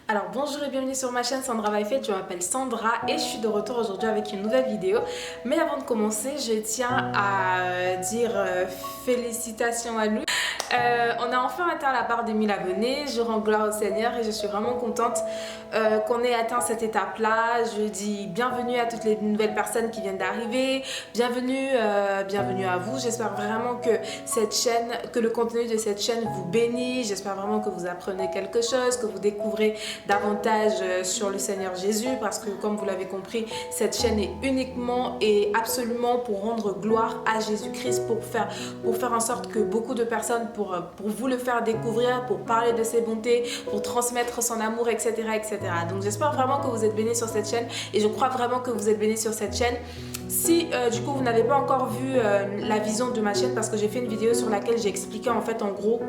Alors bonjour et bienvenue sur ma chaîne Sandra Vaifet, je m'appelle Sandra et je suis de retour aujourd'hui avec une nouvelle vidéo. Mais avant de commencer, je tiens à dire félicitations à nous. On a enfin atteint la barre des 1000 abonnés, je rends gloire au Seigneur et je suis vraiment contente qu'on ait atteint cette étape-là. Je dis bienvenue à toutes les nouvelles personnes qui viennent d'arriver, bienvenue à vous. J'espère vraiment que cette chaîne, que le contenu de cette chaîne vous bénit. J'espère vraiment que vous apprenez quelque chose, que vous découvrez davantage sur le Seigneur Jésus, parce que comme vous l'avez compris, cette chaîne est uniquement et absolument pour rendre gloire à Jésus-Christ, pour faire en sorte que beaucoup de personnes, pour vous le faire découvrir, pour parler de ses bontés, pour transmettre son amour, etc. etc. Donc j'espère vraiment que vous êtes bénis sur cette chaîne et je crois vraiment que vous êtes bénis sur cette chaîne. Si du coup vous n'avez pas encore vu la vision de ma chaîne, parce que j'ai fait une vidéo sur laquelle j'ai expliqué en fait en gros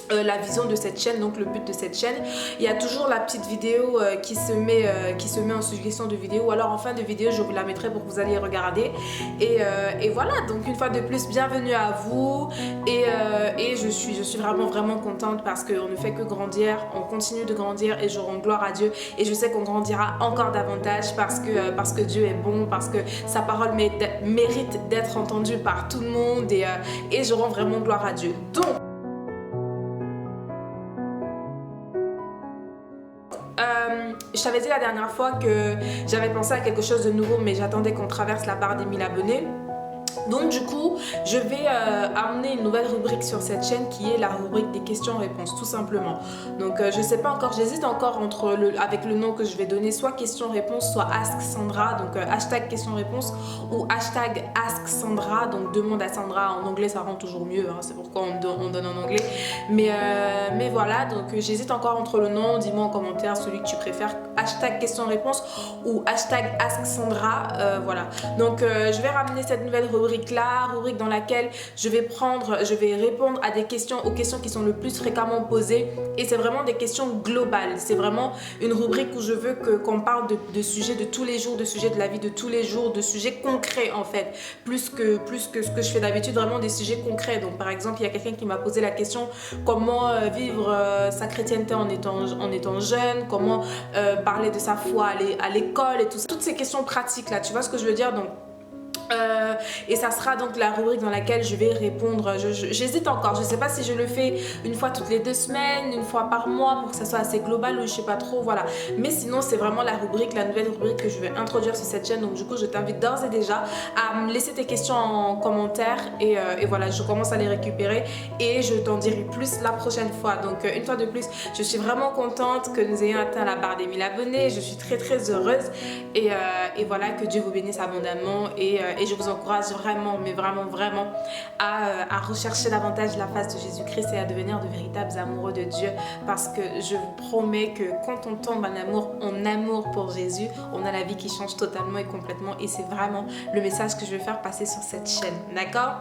la vision de cette chaîne, donc le but de cette chaîne, il y a toujours la petite vidéo qui se met en suggestion de vidéo, ou alors en fin de vidéo je vous la mettrai pour que vous alliez regarder et voilà. Donc une fois de plus, bienvenue à vous et je suis vraiment contente parce qu'on ne fait que grandir, on continue de grandir et je rends gloire à Dieu et je sais qu'on grandira encore davantage parce que Dieu est bon, parce que sa parole mérite d'être entendue par tout le monde et je rends vraiment gloire à Dieu. Donc je t'avais dit la dernière fois que j'avais pensé à quelque chose de nouveau, mais j'attendais qu'on traverse la barre des 1000 abonnés. Donc du coup, je vais amener une nouvelle rubrique sur cette chaîne qui est la rubrique des questions-réponses, tout simplement. Donc je sais pas encore, j'hésite encore avec le nom que je vais donner, soit questions-réponses, soit Ask Sandra, donc hashtag questions-réponses ou hashtag Ask Sandra, donc demande à Sandra. En anglais ça rend toujours mieux, hein, c'est pourquoi on donne en anglais. Mais voilà, donc j'hésite encore entre le nom, dis-moi en commentaire celui que tu préfères, hashtag questions-réponses ou hashtag Ask Sandra, voilà. Donc je vais ramener cette nouvelle rubrique dans laquelle je vais répondre à aux questions qui sont le plus fréquemment posées, et c'est vraiment des questions globales. C'est vraiment une rubrique où je veux qu'on parle de sujets de tous les jours, de sujets de la vie de tous les jours, de sujets concrets en fait, plus que ce que je fais d'habitude, vraiment des sujets concrets. Donc par exemple, il y a quelqu'un qui m'a posé la question comment vivre sa chrétienté en étant jeune, comment parler de sa foi à l'école et tout ça. Toutes ces questions pratiques là, tu vois ce que je veux dire. Donc et ça sera donc la rubrique dans laquelle je vais répondre. J'hésite encore, je sais pas si je le fais une fois toutes les 2 semaines, une fois par mois pour que ça soit assez global ou je sais pas trop, voilà. Mais sinon c'est vraiment la nouvelle rubrique que je vais introduire sur cette chaîne. Donc du coup je t'invite d'ores et déjà à me laisser tes questions en commentaire et voilà, je commence à les récupérer et je t'en dirai plus la prochaine fois. Donc une fois de plus, je suis vraiment contente que nous ayons atteint la barre des 1000 abonnés, je suis très heureuse et voilà, que Dieu vous bénisse abondamment et je vous encourage vraiment, mais vraiment à rechercher davantage la face de Jésus-Christ et à devenir de véritables amoureux de Dieu, parce que je vous promets que quand on tombe en amour pour Jésus, on a la vie qui change totalement et complètement, et c'est vraiment le message que je vais faire passer sur cette chaîne, d'accord?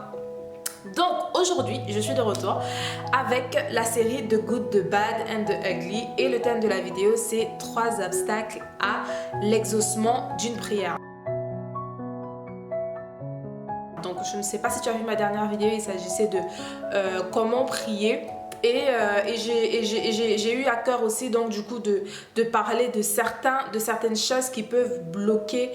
Donc aujourd'hui, je suis de retour avec la série The Good, The Bad and The Ugly, et le thème de la vidéo c'est 3 obstacles à l'exaucement d'une prière. Donc je ne sais pas si tu as vu ma dernière vidéo, il s'agissait de comment prier. Et j'ai eu à cœur aussi donc du coup de parler de certaines choses qui peuvent bloquer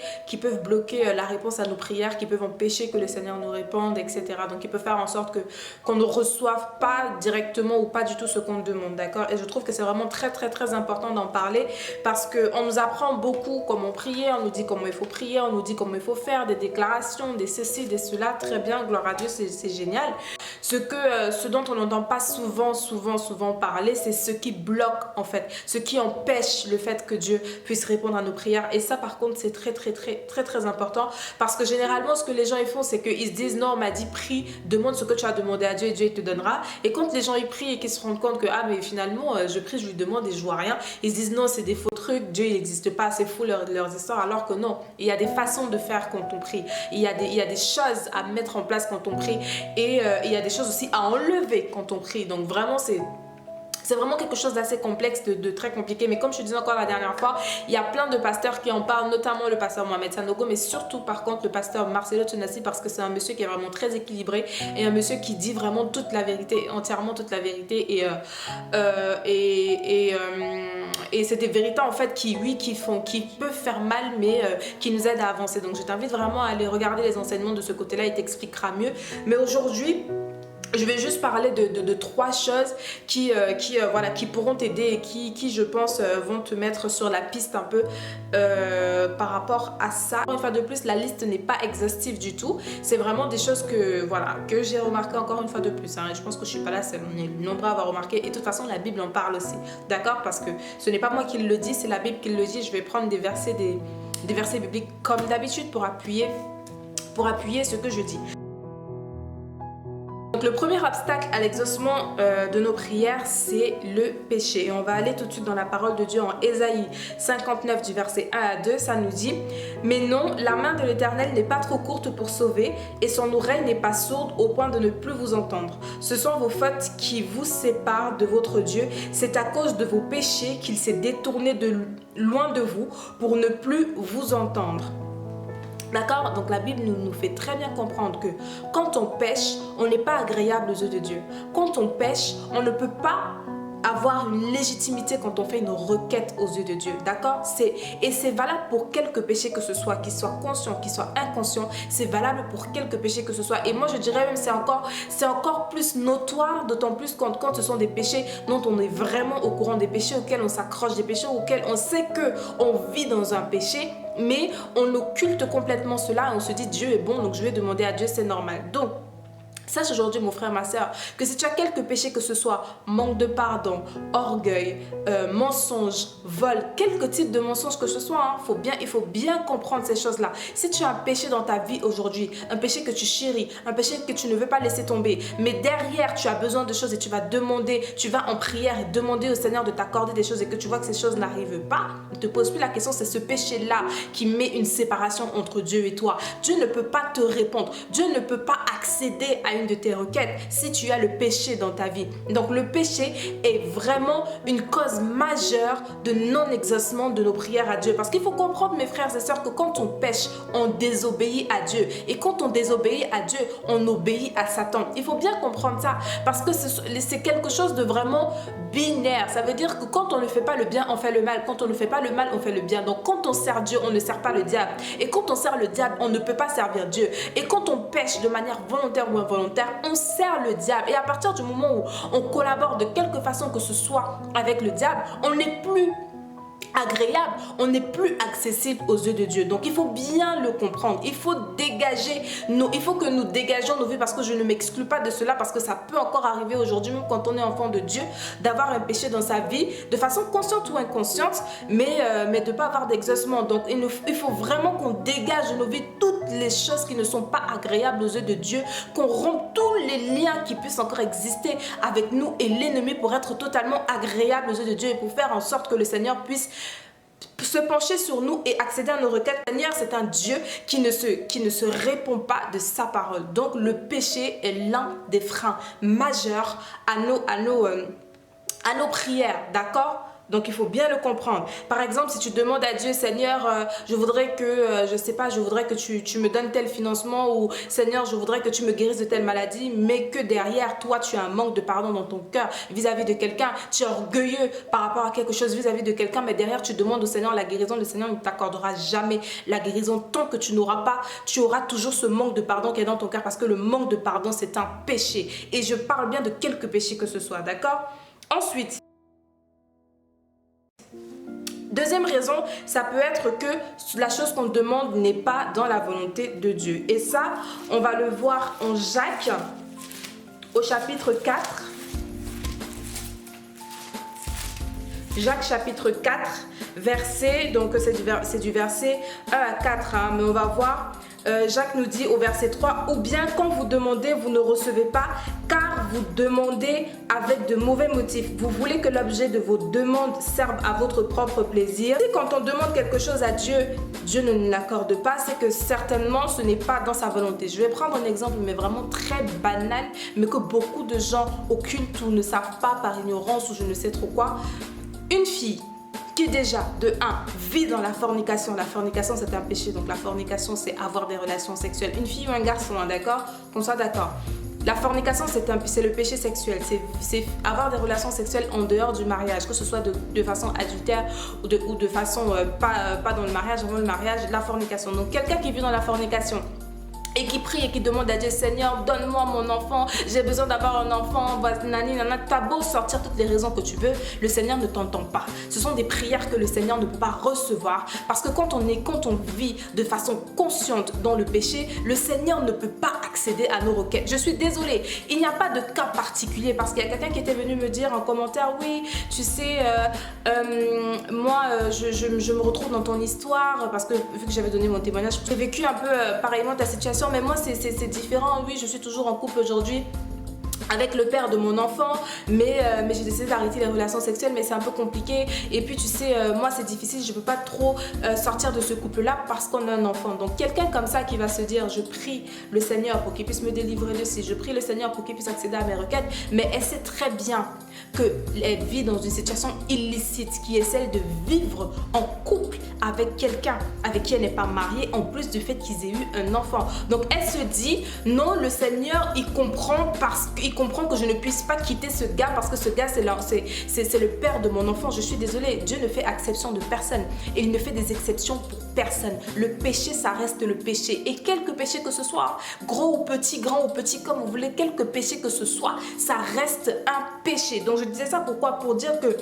la réponse à nos prières, qui peuvent empêcher que le Seigneur nous réponde, etc. Donc qui peut faire en sorte qu'on ne reçoive pas directement ou pas du tout ce qu'on demande, d'accord? Et je trouve que c'est vraiment très important d'en parler, parce qu'on nous apprend beaucoup comment prier, on nous dit comment il faut prier, on nous dit comment il faut faire des déclarations, des ceci, des cela, très bien, gloire à Dieu, c'est génial. Ce dont on n'entend pas souvent parler, c'est ce qui bloque en fait, ce qui empêche le fait que Dieu puisse répondre à nos prières. Et ça par contre c'est très important, parce que généralement ce que les gens ils font, c'est qu'ils se disent non, on m'a dit prie, demande ce que tu as demandé à Dieu et Dieu il te donnera. Et quand les gens ils prient et qu'ils se rendent compte que ah mais finalement je prie, je lui demande et je vois rien, ils se disent non, c'est des faux trucs, Dieu il n'existe pas, c'est fou leurs histoires, alors que non, il y a des façons de faire quand on prie, il y a des choses à mettre en place quand on prie, et il y a des choses aussi à enlever quand on prie. Donc vraiment c'est vraiment quelque chose d'assez complexe, de très compliqué. Mais comme je te disais encore la dernière fois, il y a plein de pasteurs qui en parlent, notamment le pasteur Mohamed Sanogo, mais surtout par contre le pasteur Marcelo Tonassi, parce que c'est un monsieur qui est vraiment très équilibré et un monsieur qui dit vraiment toute la vérité, entièrement toute la vérité. et c'est des vérités en fait qui peuvent faire mal, mais qui nous aident à avancer. Donc je t'invite vraiment à aller regarder les enseignements de ce côté-là, il t'expliquera mieux. Mais aujourd'hui, je vais juste parler de 3 choses qui pourront t'aider et qui je pense vont te mettre sur la piste un peu par rapport à ça. Une fois de plus, la liste n'est pas exhaustive du tout. C'est vraiment des choses que j'ai remarqué encore une fois de plus. Je pense que je suis pas la seule. On est nombreux à avoir remarqué. Et de toute façon, la Bible en parle aussi. D'accord? Parce que ce n'est pas moi qui le dis, c'est la Bible qui le dit. Je vais prendre des versets bibliques comme d'habitude pour appuyer ce que je dis. Donc le premier obstacle à l'exaucement de nos prières, c'est le péché. Et on va aller tout de suite dans la parole de Dieu en Ésaïe 59 du verset 1 à 2. Ça nous dit: mais non, la main de l'Éternel n'est pas trop courte pour sauver, et son oreille n'est pas sourde au point de ne plus vous entendre. Ce sont vos fautes qui vous séparent de votre Dieu. C'est à cause de vos péchés qu'il s'est détourné de loin de vous pour ne plus vous entendre. D'accord? Donc la Bible nous fait très bien comprendre que quand on pêche, on n'est pas agréable aux yeux de Dieu. Quand on pêche, on ne peut pas avoir une légitimité quand on fait une requête aux yeux de Dieu, d'accord? Et c'est valable pour quelque péché que ce soit, qu'il soit conscient, qu'il soit inconscient, c'est valable pour quelque péché que ce soit. Et moi je dirais même c'est encore plus notoire, d'autant plus quand ce sont des péchés dont on est vraiment au courant, des péchés auxquels on s'accroche, des péchés auxquels on sait qu'on vit dans un péché, mais on occulte complètement cela et on se dit Dieu est bon, donc je vais demander à Dieu, c'est normal. Donc sache aujourd'hui, mon frère, ma soeur, que si tu as quelques péchés, que ce soit manque de pardon, orgueil, mensonge, vol, quelque type de mensonge que ce soit, il faut bien comprendre ces choses-là. Si tu as un péché dans ta vie aujourd'hui, un péché que tu chéris, un péché que tu ne veux pas laisser tomber, mais derrière tu as besoin de choses et tu vas en prière et demander au Seigneur de t'accorder des choses et que tu vois que ces choses n'arrivent pas, ne te pose plus la question, c'est ce péché-là qui met une séparation entre Dieu et toi. Dieu ne peut pas te répondre, Dieu ne peut pas accéder à une de tes requêtes si tu as le péché dans ta vie. Donc le péché est vraiment une cause majeure de non-exaucement de nos prières à Dieu. Parce qu'il faut comprendre, mes frères et sœurs, que quand on pêche, on désobéit à Dieu. Et quand on désobéit à Dieu, on obéit à Satan. Il faut bien comprendre ça. Parce que c'est quelque chose de vraiment binaire. Ça veut dire que quand on ne fait pas le bien, on fait le mal. Quand on ne fait pas le mal, on fait le bien. Donc quand on sert Dieu, on ne sert pas le diable. Et quand on sert le diable, on ne peut pas servir Dieu. Et quand on pêche de manière volontaire ou involontaire, on sert le diable. Et à partir du moment où on collabore de quelque façon que ce soit avec le diable, on n'est plus agréable, on n'est plus accessible aux yeux de Dieu. Donc il faut bien le comprendre. Il faut que nous dégagions nos vies, parce que je ne m'exclus pas de cela, parce que ça peut encore arriver aujourd'hui, même quand on est enfant de Dieu, d'avoir un péché dans sa vie, de façon consciente ou inconsciente, mais de ne pas avoir d'exaucement. Donc il faut vraiment qu'on dégage de nos vies toutes les choses qui ne sont pas agréables aux yeux de Dieu, qu'on rompe tous les liens qui puissent encore exister avec nous et l'ennemi pour être totalement agréable aux yeux de Dieu et pour faire en sorte que le Seigneur puisse se pencher sur nous et accéder à nos requêtes. Seigneur, c'est un Dieu qui ne se répond pas de sa parole. Donc le péché est l'un des freins majeurs à nos prières, d'accord? Donc il faut bien le comprendre. Par exemple, si tu demandes à Dieu, Seigneur, je voudrais que tu me donnes tel financement, ou Seigneur, je voudrais que tu me guérisses de telle maladie, mais que derrière toi, tu as un manque de pardon dans ton cœur vis-à-vis de quelqu'un, tu es orgueilleux par rapport à quelque chose vis-à-vis de quelqu'un, mais derrière tu demandes au Seigneur la guérison, le Seigneur ne t'accordera jamais la guérison tant que tu auras toujours ce manque de pardon qui est dans ton cœur, parce que le manque de pardon, c'est un péché. Et je parle bien de quelques péchés que ce soit, d'accord? Ensuite, deuxième raison, ça peut être que la chose qu'on demande n'est pas dans la volonté de Dieu. Et ça, on va le voir en Jacques, au chapitre 4. Jacques chapitre 4, verset, donc c'est du verset 1 à 4, mais on va voir. Jacques nous dit au verset 3, « Ou bien quand vous demandez, vous ne recevez pas, car vous demandez avec de mauvais motifs. Vous voulez que l'objet de vos demandes serve à votre propre plaisir. » Si quand on demande quelque chose à Dieu, Dieu ne l'accorde pas, c'est que certainement ce n'est pas dans sa volonté. Je vais prendre un exemple, mais vraiment très banal, mais que beaucoup de gens occultent ou ne savent pas par ignorance ou je ne sais trop quoi. Une fille qui déjà, de 1, vit dans la fornication. La fornication, c'est un péché. Donc la fornication, c'est avoir des relations sexuelles. Une fille ou un garçon, d'accord? Qu'on soit d'accord. La fornication, c'est le péché sexuel. C'est avoir des relations sexuelles en dehors du mariage, que ce soit de façon adultère ou de façon pas dans le mariage, avant le mariage, la fornication. Donc quelqu'un qui vit dans la fornication et qui prie et qui demande à Dieu, Seigneur, donne-moi mon enfant, j'ai besoin d'avoir un enfant, nani, nana, t'as beau sortir toutes les raisons que tu veux, le Seigneur ne t'entend pas. Ce sont des prières que le Seigneur ne peut pas recevoir, parce que quand on vit de façon consciente dans le péché, le Seigneur ne peut pas accéder à nos requêtes. Je suis désolée, il n'y a pas de cas particulier, parce qu'il y a quelqu'un qui était venu me dire en commentaire, oui, tu sais, moi, je me retrouve dans ton histoire, parce que vu que j'avais donné mon témoignage, j'ai vécu un peu pareillement ta situation, mais moi c'est différent. Oui, je suis toujours en couple aujourd'hui avec le père de mon enfant, mais j'ai décidé d'arrêter les relations sexuelles, mais c'est un peu compliqué. Et puis tu sais, moi c'est difficile, je peux pas trop sortir de ce couple-là parce qu'on a un enfant. Donc quelqu'un comme ça qui va se dire, je prie le Seigneur pour qu'il puisse me délivrer de ci, je prie le Seigneur pour qu'il puisse accéder à mes requêtes, mais elle sait très bien qu'elle vit dans une situation illicite qui est celle de vivre en couple avec quelqu'un avec qui elle n'est pas mariée, en plus du fait qu'ils aient eu un enfant. Donc elle se dit, non, le Seigneur il comprend que je ne puisse pas quitter ce gars parce que ce gars c'est le père de mon enfant. Je suis désolée, Dieu ne fait exception de personne et il ne fait des exceptions pour personne. Le péché ça reste le péché, et quelque péché que ce soit, gros ou petit, grand ou petit, comme vous voulez, quelque péché que ce soit, ça reste un péché. Donc je disais ça pourquoi? Pour dire que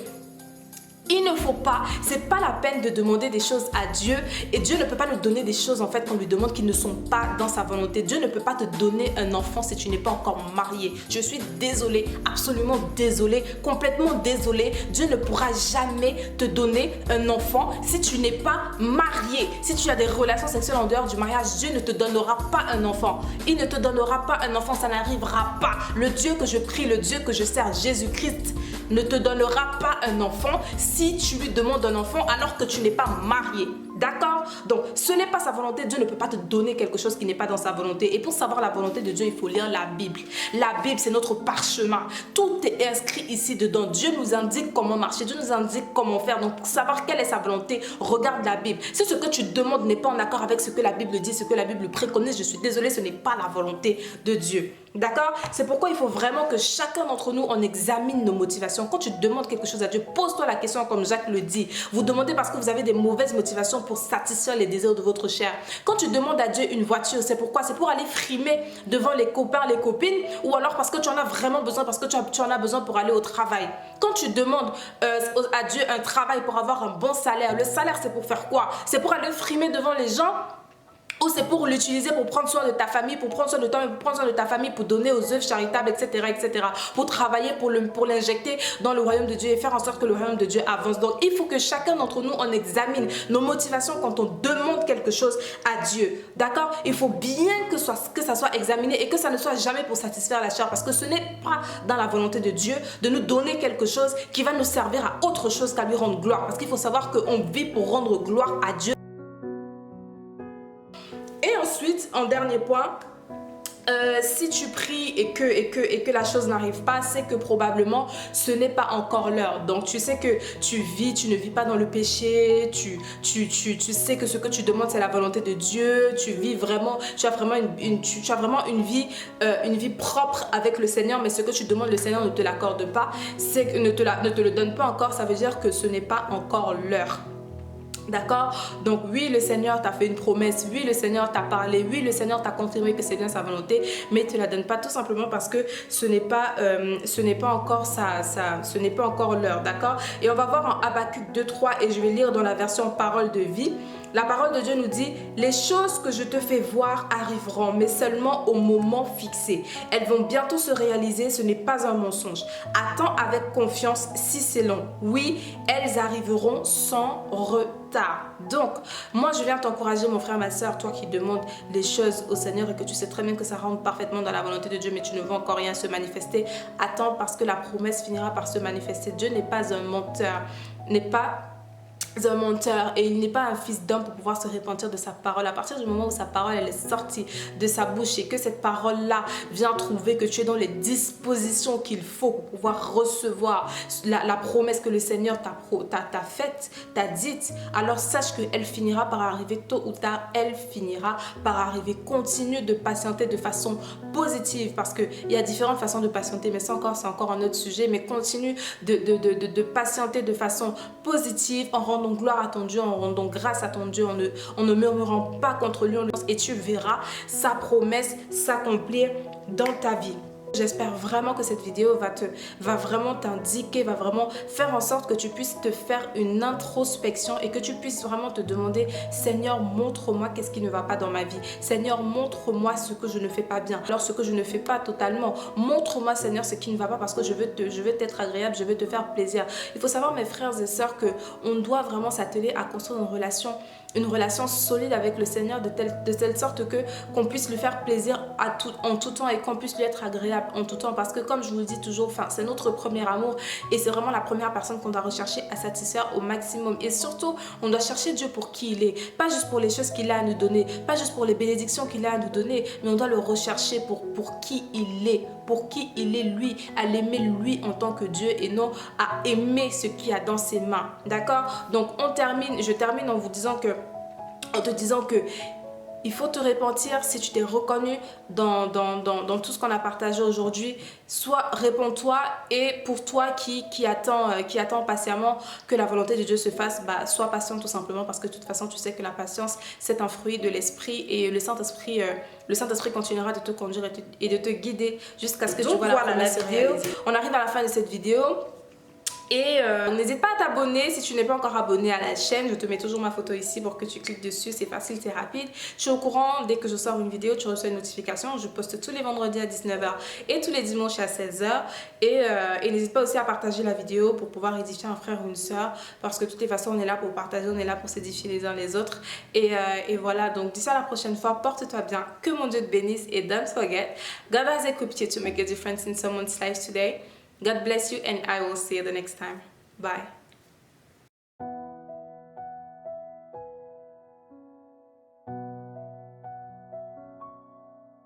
il ne faut pas, c'est pas la peine de demander des choses à Dieu, et Dieu ne peut pas nous donner des choses en fait qu'on lui demande qui ne sont pas dans sa volonté. Dieu ne peut pas te donner un enfant si tu n'es pas encore marié. Je suis désolée, absolument désolée, complètement désolée. Dieu ne pourra jamais te donner un enfant si tu n'es pas marié. Si tu as des relations sexuelles en dehors du mariage, Dieu ne te donnera pas un enfant. Il ne te donnera pas un enfant, ça n'arrivera pas. Le Dieu que je prie, le Dieu que je sers, Jésus-Christ, ne te donnera pas un enfant si tu lui demandes un enfant alors que tu n'es pas marié. D'accord? Donc, ce n'est pas sa volonté. Dieu ne peut pas te donner quelque chose qui n'est pas dans sa volonté. Et pour savoir la volonté de Dieu, il faut lire la Bible. La Bible, c'est notre parchemin. Tout est inscrit ici dedans. Dieu nous indique comment marcher. Dieu nous indique comment faire. Donc, pour savoir quelle est sa volonté, regarde la Bible. Si ce que tu demandes n'est pas en accord avec ce que la Bible dit, ce que la Bible préconise, je suis désolée, ce n'est pas la volonté de Dieu. D'accord? C'est pourquoi il faut vraiment que chacun d'entre nous, on examine nos motivations. Quand tu demandes quelque chose à Dieu, pose-toi la question comme Jacques le dit. Vous demandez parce que vous avez des mauvaises motivations pour satisfaire les désirs de votre chair. Quand tu demandes à Dieu une voiture, c'est pourquoi? C'est pour aller frimer devant les copains, les copines, ou alors parce que tu en as vraiment besoin, parce que tu en as besoin pour aller au travail. Quand tu demandes à Dieu un travail pour avoir un bon salaire, le salaire c'est pour faire quoi? C'est pour aller frimer devant les gens? Ou c'est pour l'utiliser pour prendre soin de ta famille, pour prendre soin de toi, pour prendre soin de ta famille, pour donner aux œuvres charitables, etc., etc. Pour travailler, pour l'injecter dans le royaume de Dieu et faire en sorte que le royaume de Dieu avance. Donc, il faut que chacun d'entre nous, on examine nos motivations quand on demande quelque chose à Dieu. D'accord? Il faut bien que ça soit examiné et que ça ne soit jamais pour satisfaire la chair, parce que ce n'est pas dans la volonté de Dieu de nous donner quelque chose qui va nous servir à autre chose qu'à lui rendre gloire. Parce qu'il faut savoir qu'on vit pour rendre gloire à Dieu. Et ensuite, en dernier point, si tu pries et que la chose n'arrive pas, c'est que probablement ce n'est pas encore l'heure. Donc tu sais que tu ne vis pas dans le péché, tu sais que ce que tu demandes c'est la volonté de Dieu, tu as vraiment une vie propre avec le Seigneur, mais ce que tu demandes le Seigneur ne te l'accorde pas, c'est que ne te le donne pas encore, ça veut dire que ce n'est pas encore l'heure. D'accord? Donc oui, le Seigneur t'a fait une promesse, oui, le Seigneur t'a parlé, oui, le Seigneur t'a confirmé que c'est bien sa volonté, mais il ne te la donne pas tout simplement parce que ce n'est pas encore l'heure, d'accord? Et on va voir en Habakkuk 2:3 et je vais lire dans la version parole de vie. La parole de Dieu nous dit: les choses que je te fais voir arriveront, mais seulement au moment fixé. Elles vont bientôt se réaliser, ce n'est pas un mensonge. Attends avec confiance si c'est long. Oui, elles arriveront sans retard. Donc, moi je viens t'encourager, mon frère, ma soeur, toi qui demandes les choses au Seigneur et que tu sais très bien que ça rentre parfaitement dans la volonté de Dieu, mais tu ne vois encore rien se manifester. Attends, parce que la promesse finira par se manifester. Dieu n'est pas un menteur, n'est pas un menteur et il n'est pas un fils d'homme pour pouvoir se repentir de sa parole. À partir du moment où sa parole elle est sortie de sa bouche et que cette parole-là vient trouver que tu es dans les dispositions qu'il faut pour pouvoir recevoir la promesse que le Seigneur t'a faite, t'a dite, alors sache qu'elle finira par arriver tôt ou tard, elle finira par arriver. Continue de patienter de façon positive parce qu'il y a différentes façons de patienter, mais c'est encore un autre sujet, mais continue de patienter de façon positive en rendant gloire à ton Dieu, en rendant grâce à ton Dieu, en ne murmurant pas contre lui, et tu verras sa promesse s'accomplir dans ta vie. J'espère vraiment que cette vidéo va vraiment t'indiquer, va vraiment faire en sorte que tu puisses te faire une introspection et que tu puisses vraiment te demander, Seigneur, montre-moi qu'est-ce qui ne va pas dans ma vie. Seigneur, montre-moi ce que je ne fais pas bien. Alors ce que je ne fais pas totalement, montre-moi, Seigneur, ce qui ne va pas parce que je veux t'être agréable, je veux te faire plaisir. Il faut savoir, mes frères et sœurs, qu'on doit vraiment s'atteler à construire une relation solide avec le Seigneur de telle sorte qu'on puisse lui faire plaisir en tout temps et qu'on puisse lui être agréable en tout temps, parce que comme je vous le dis toujours, c'est notre premier amour et c'est vraiment la première personne qu'on doit rechercher à satisfaire au maximum. Et surtout, on doit chercher Dieu pour qui il est, pas juste pour les choses qu'il a à nous donner, pas juste pour les bénédictions qu'il a à nous donner, mais on doit le rechercher pour qui il est, lui, à l'aimer lui en tant que Dieu et non à aimer ce qu'il y a dans ses mains. D'accord? Donc je termine en te disant que il faut te repentir si tu t'es reconnu dans tout ce qu'on a partagé aujourd'hui. Soit réponds-toi, et pour toi qui attend patiemment que la volonté de Dieu se fasse, sois patient tout simplement, parce que de toute façon tu sais que la patience c'est un fruit de l'esprit et le Saint-Esprit continuera de te conduire et de te guider jusqu'à ce que tu vois la promesse se réaliser. On arrive à la fin de cette vidéo. Et n'hésite pas à t'abonner si tu n'es pas encore abonné à la chaîne. Je te mets toujours ma photo ici pour que tu cliques dessus. C'est facile, c'est rapide. Je suis au courant, dès que je sors une vidéo, tu reçois une notification. Je poste tous les vendredis à 19h et tous les dimanches à 16h. Et n'hésite pas aussi à partager la vidéo pour pouvoir édifier un frère ou une soeur. Parce que de toutes les façons, on est là pour partager, on est là pour s'édifier les uns les autres. Et voilà, donc d'ici à la prochaine fois, porte-toi bien. Que mon Dieu te bénisse. Et don't forget, God has equipped you to make a difference in someone's life today. God bless you, and I will see you the next time. Bye.